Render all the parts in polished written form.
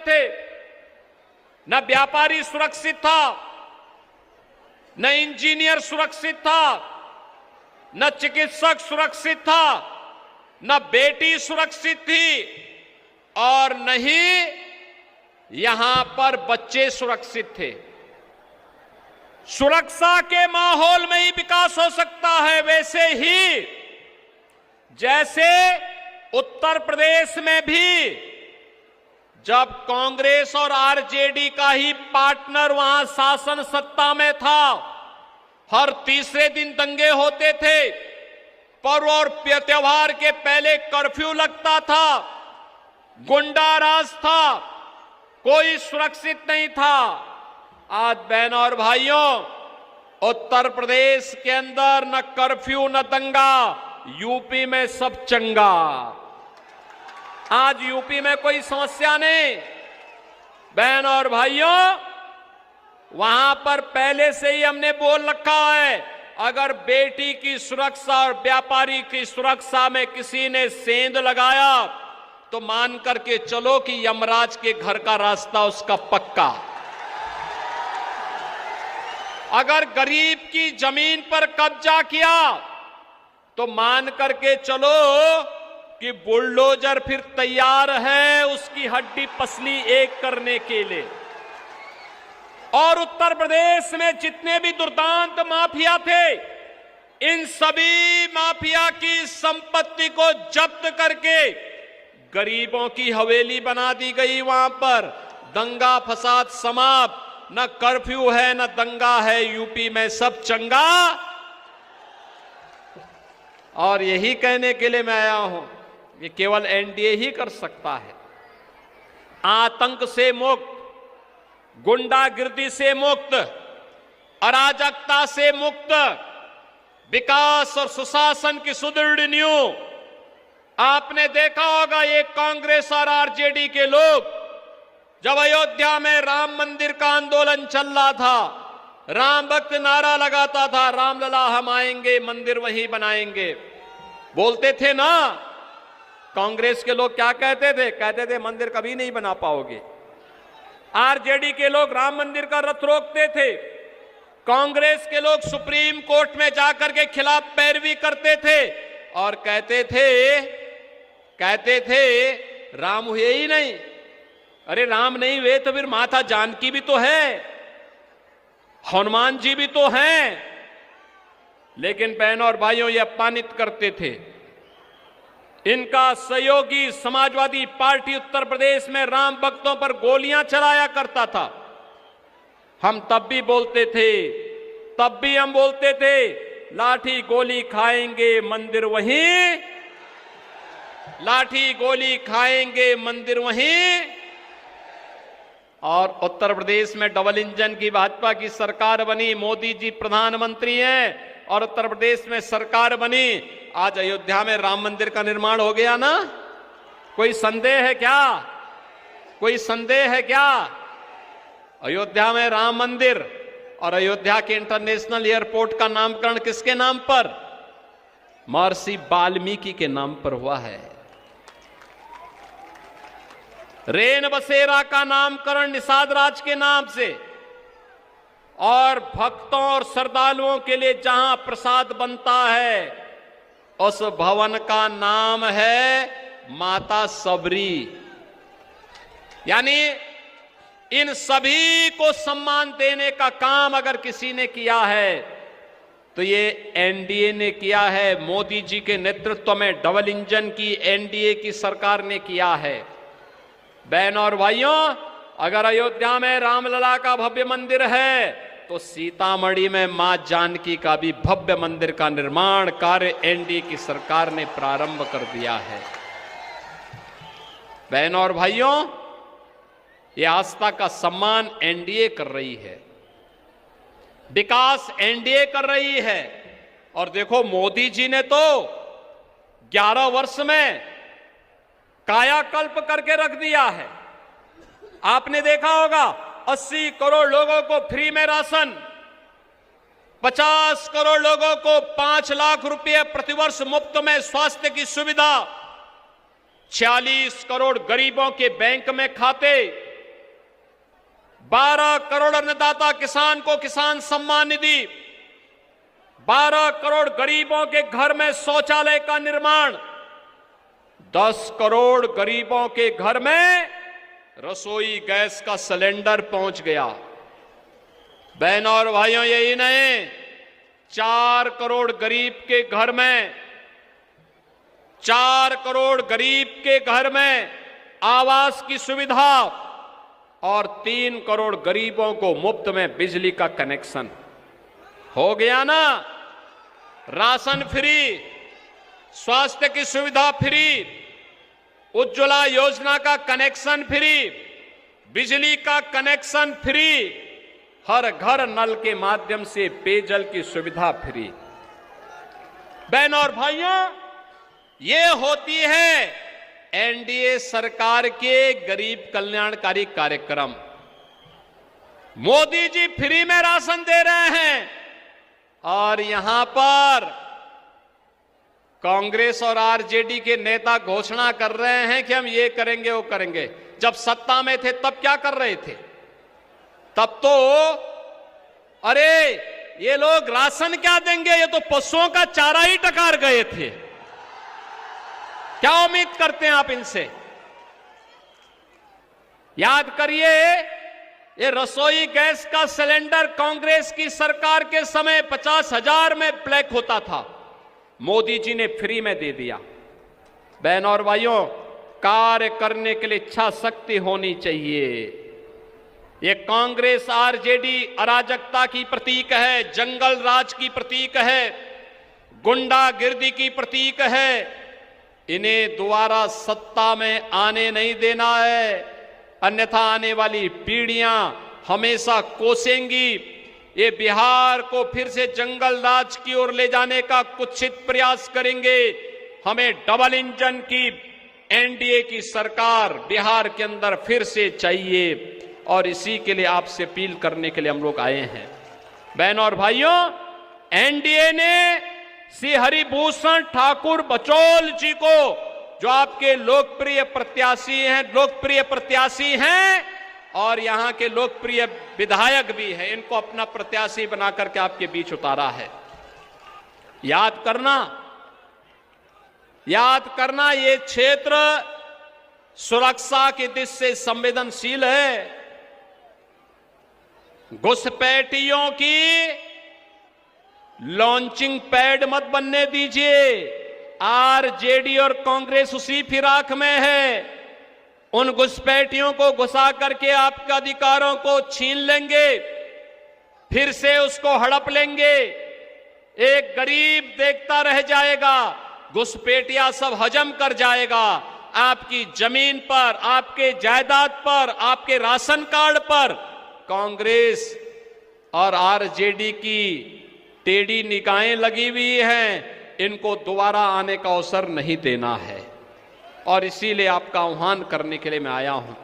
थे। न व्यापारी सुरक्षित था, न इंजीनियर सुरक्षित था, न चिकित्सक सुरक्षित था, न बेटी सुरक्षित थी, और न ही यहां पर बच्चे सुरक्षित थे। सुरक्षा के माहौल में ही विकास हो सकता है। वैसे ही जैसे उत्तर प्रदेश में भी जब कांग्रेस और आरजेडी का ही पार्टनर वहां शासन सत्ता में था, हर तीसरे दिन दंगे होते थे, पर्व और त्योहार के पहले कर्फ्यू लगता था, गुंडा राज था, कोई सुरक्षित नहीं था। आज बहनों और भाइयों, उत्तर प्रदेश के अंदर न कर्फ्यू न दंगा, यूपी में सब चंगा। आज यूपी में कोई समस्या नहीं। बहनों और भाइयों, वहां पर पहले से ही हमने बोल रखा है, अगर बेटी की सुरक्षा और व्यापारी की सुरक्षा में किसी ने सेंध लगाया तो मान करके चलो कि यमराज के घर का रास्ता उसका पक्का। अगर गरीब की जमीन पर कब्जा किया तो मान करके चलो कि बुलडोजर फिर तैयार है उसकी हड्डी पसली एक करने के लिए। और उत्तर प्रदेश में जितने भी दुर्दांत माफिया थे, इन सभी माफिया की संपत्ति को जब्त करके गरीबों की हवेली बना दी गई। वहां पर दंगा फसाद समाप्त, न कर्फ्यू है न दंगा है, यूपी में सब चंगा। और यही कहने के लिए मैं आया हूं, ये केवल एनडीए ही कर सकता है। आतंक से मुक्त, गुंडागिर्दी से मुक्त, अराजकता से मुक्त, विकास और सुशासन की सुदृढ़ नींव। आपने देखा होगा ये कांग्रेस और आरजेडी के लोग जब अयोध्या में राम मंदिर का आंदोलन चल रहा था, राम भक्त नारा लगाता था, रामलला हम आएंगे, मंदिर वहीं बनाएंगे, बोलते थे ना। कांग्रेस के लोग क्या कहते थे? कहते थे मंदिर कभी नहीं बना पाओगे। आरजेडी के लोग राम मंदिर का रथ रोकते थे। कांग्रेस के लोग सुप्रीम कोर्ट में जाकर के खिलाफ पैरवी करते थे और कहते थे राम हुए ही नहीं। अरे राम नहीं हुए तो फिर माता जानकी भी तो है, हनुमान जी भी तो हैं। लेकिन बहनों और भाइयों, ये अपमानित करते थे। इनका सहयोगी समाजवादी पार्टी उत्तर प्रदेश में राम भक्तों पर गोलियां चलाया करता था। हम तब भी बोलते थे, तब भी हम बोलते थे लाठी गोली खाएंगे मंदिर वहीं, लाठी गोली खाएंगे मंदिर वहीं। और उत्तर प्रदेश में डबल इंजन की भाजपा की सरकार बनी, मोदी जी प्रधानमंत्री हैं और उत्तर प्रदेश में सरकार बनी। आज अयोध्या में राम मंदिर का निर्माण हो गया ना। कोई संदेह है क्या? कोई संदेह है क्या? अयोध्या में राम मंदिर और अयोध्या के इंटरनेशनल एयरपोर्ट का नामकरण किसके नाम पर? महर्षि वाल्मीकि के नाम पर हुआ है। रेन बसेरा का नामकरण निषाद राज के नाम से, और भक्तों और श्रद्धालुओं के लिए जहां प्रसाद बनता है उस भवन का नाम है माता सबरी। यानी इन सभी को सम्मान देने का काम अगर किसी ने किया है तो ये एनडीए ने किया है। मोदी जी के नेतृत्व में डबल इंजन की एनडीए की सरकार ने किया है। बहनों और भाइयों, अगर अयोध्या में रामलला का भव्य मंदिर है तो सीतामढ़ी में मां जानकी का भी भव्य मंदिर का निर्माण कार्य एनडीए की सरकार ने प्रारंभ कर दिया है। बहनों और भाइयों, यह आस्था का सम्मान एनडीए कर रही है, विकास एनडीए कर रही है। और देखो, मोदी जी ने तो 11 वर्ष में कायाकल्प करके रख दिया है। आपने देखा होगा 80 करोड़ लोगों को फ्री में राशन, 50 करोड़ लोगों को 5 लाख रुपए प्रतिवर्ष मुफ्त में स्वास्थ्य की सुविधा, 46 करोड़ गरीबों के बैंक में खाते, 12 करोड़ अन्नदाता किसान को किसान सम्मान निधि, 12 करोड़ गरीबों के घर में शौचालय का निर्माण, 10 करोड़ गरीबों के घर में रसोई गैस का सिलेंडर पहुंच गया। बहनों और भाइयों, यही नहीं, 4 करोड़ गरीब के घर में 4 करोड़ गरीब के घर में आवास की सुविधा और 3 करोड़ गरीबों को मुफ्त में बिजली का कनेक्शन हो गया ना। राशन फ्री, स्वास्थ्य की सुविधा फ्री, उज्ज्वला योजना का कनेक्शन फ्री, बिजली का कनेक्शन फ्री, हर घर नल के माध्यम से पेयजल की सुविधा फ्री। बहनों और भाइयों, ये होती है एनडीए सरकार के गरीब कल्याणकारी कार्यक्रम। मोदी जी फ्री में राशन दे रहे हैं और यहां पर कांग्रेस और आरजेडी के नेता घोषणा कर रहे हैं कि हम ये करेंगे वो करेंगे। जब सत्ता में थे तब क्या कर रहे थे? तब तो अरे ये लोग राशन क्या देंगे, ये तो पशुओं का चारा ही टकार गए थे। क्या उम्मीद करते हैं आप इनसे? याद करिए, ये रसोई गैस का सिलेंडर कांग्रेस की सरकार के समय 50,000 में ब्लैक होता था, मोदी जी ने फ्री में दे दिया। बहनों और भाइयों, कार्य करने के लिए इच्छा शक्ति होनी चाहिए। ये कांग्रेस आरजेडी अराजकता की प्रतीक है, जंगल राज की प्रतीक है, गुंडागिर्दी की प्रतीक है। इन्हें दोबारा सत्ता में आने नहीं देना है, अन्यथा आने वाली पीढ़ियां हमेशा कोसेंगी। ये बिहार को फिर से जंगल राज की ओर ले जाने का कुत्सित प्रयास करेंगे। हमें डबल इंजन की एनडीए की सरकार बिहार के अंदर फिर से चाहिए और इसी के लिए आपसे अपील करने के लिए हम लोग आए हैं। बहनों और भाइयों, एनडीए ने श्री हरिभूषण ठाकुर बचौल जी को, जो आपके लोकप्रिय प्रत्याशी हैं और यहां के लोकप्रिय विधायक भी हैं, इनको अपना प्रत्याशी बना करके आपके बीच उतारा है। याद करना ये क्षेत्र सुरक्षा की दृष्टि से संवेदनशील है। घुसपैठियों की लॉन्चिंग पैड मत बनने दीजिए। आरजेडी और कांग्रेस उसी फिराक में है। उन घुसपैठियों को घुसा करके आपके अधिकारों को छीन लेंगे, फिर से उसको हड़प लेंगे। एक गरीब देखता रह जाएगा, घुसपैठिया सब हजम कर जाएगा। आपकी जमीन पर, आपके जायदाद पर, आपके राशन कार्ड पर कांग्रेस और आरजेडी की टेढ़ी निगाहें लगी हुई हैं। इनको दोबारा आने का अवसर नहीं देना है और इसीलिए आपका आह्वान करने के लिए मैं आया हूं।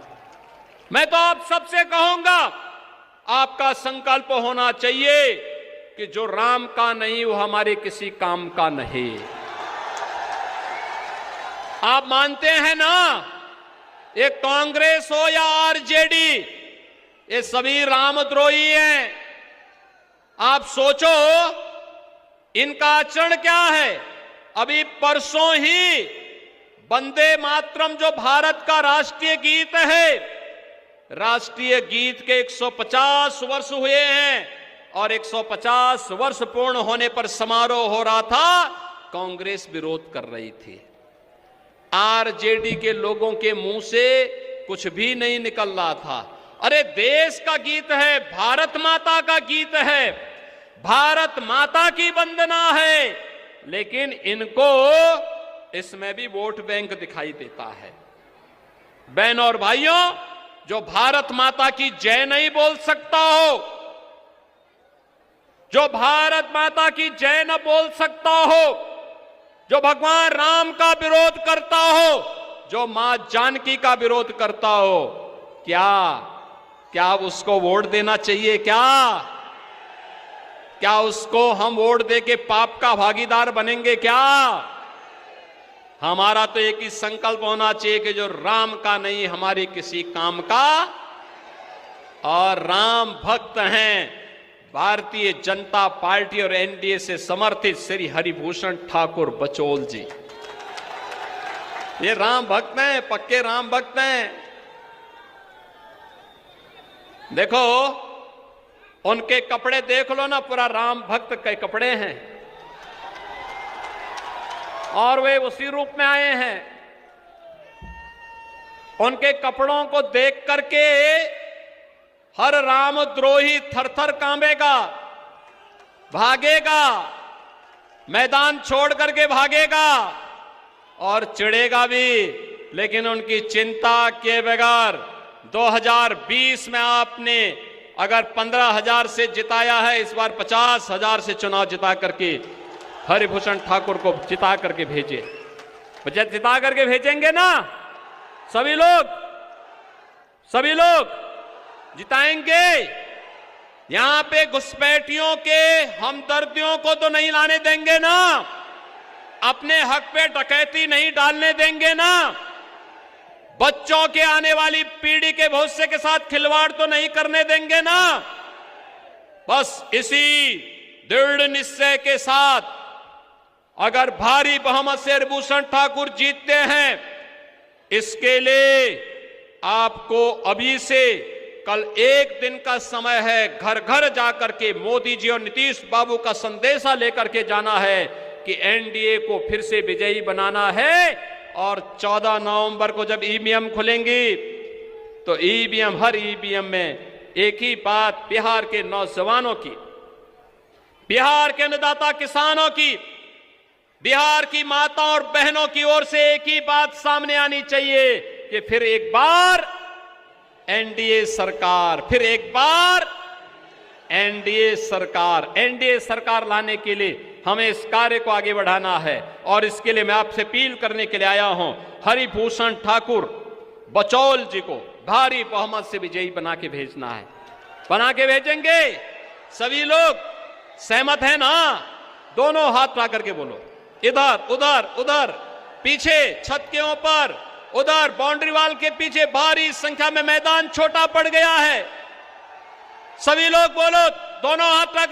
मैं तो आप सबसे कहूंगा, आपका संकल्प होना चाहिए कि जो राम का नहीं वो हमारे किसी काम का नहीं। आप मानते हैं ना, ये कांग्रेस हो या आरजेडी, ये सभी रामद्रोही हैं। आप सोचो इनका आचरण क्या है। अभी परसों ही वंदे मातरम, जो भारत का राष्ट्रीय गीत है, राष्ट्रीय गीत के 150 वर्ष हुए हैं और 150 वर्ष पूर्ण होने पर समारोह हो रहा था। कांग्रेस विरोध कर रही थी। आरजेडी के लोगों के मुंह से कुछ भी नहीं निकल रहा था। अरे देश का गीत है, भारत माता का गीत है, भारत माता की वंदना है, लेकिन इनको इसमें भी वोट बैंक दिखाई देता है। बहनों और भाइयों, जो भारत माता की जय नहीं बोल सकता हो, जो भारत माता की जय न बोल सकता हो, जो भगवान राम का विरोध करता हो, जो मां जानकी का विरोध करता हो, क्या उसको वोट देना चाहिए? क्या उसको हम वोट देके पाप का भागीदार बनेंगे? क्या हमारा तो एक ही संकल्प होना चाहिए कि जो राम का नहीं हमारे किसी काम का। और राम भक्त हैं भारतीय जनता पार्टी और एनडीए से समर्थित श्री हरिभूषण ठाकुर बचौल जी। ये राम भक्त हैं, पक्के राम भक्त हैं। देखो उनके कपड़े देख लो ना, पूरा राम भक्त के कपड़े हैं और वे उसी रूप में आए हैं। उनके कपड़ों को देख करके हर रामद्रोही थरथर कांपेगा, भागेगा, मैदान छोड़ करके भागेगा और चिढ़ेगा भी। लेकिन उनकी चिंता किए बगैर 2020 में आपने अगर 15,000 से जिताया है, इस बार 50,000 से चुनाव जिता करके हरिभूषण ठाकुर को जिता करके भेजे। जिता करके भेजेंगे ना सभी लोग जिताएंगे। यहां पे घुसपैठियों के हमदर्दियों को तो नहीं लाने देंगे ना, अपने हक पे डकैती नहीं डालने देंगे ना, बच्चों के आने वाली पीढ़ी के भविष्य के साथ खिलवाड़ तो नहीं करने देंगे ना। बस इसी दृढ़ निश्चय के साथ अगर भारी बहुमत से हरिभूषण ठाकुर जीतते हैं, इसके लिए आपको अभी से कल एक दिन का समय है, घर घर जाकर के मोदी जी और नीतीश बाबू का संदेशा लेकर के जाना है कि एनडीए को फिर से विजयी बनाना है। और 14 नवंबर को जब ईवीएम खुलेंगी तो हर ईवीएम में एक ही बात बिहार के नौजवानों की, बिहार के अन्नदाता किसानों की, बिहार की माताओं और बहनों की ओर से एक ही बात सामने आनी चाहिए कि फिर एक बार एनडीए सरकार, फिर एक बार एनडीए सरकार लाने के लिए हमें इस कार्य को आगे बढ़ाना है। और इसके लिए मैं आपसे अपील करने के लिए आया हूं, हरिभूषण ठाकुर बचौल जी को भारी बहुमत से विजयी बना के भेजना है। बना के भेजेंगे। सभी लोग सहमत हैं ना? दोनों हाथ ला करके बोलो। इधर उधर उधर, पीछे छत के ऊपर, उधर बाउंड्री वाल के पीछे भारी संख्या में मैदान छोटा पड़ गया है। सभी लोग बोलो, दोनों हाथ ला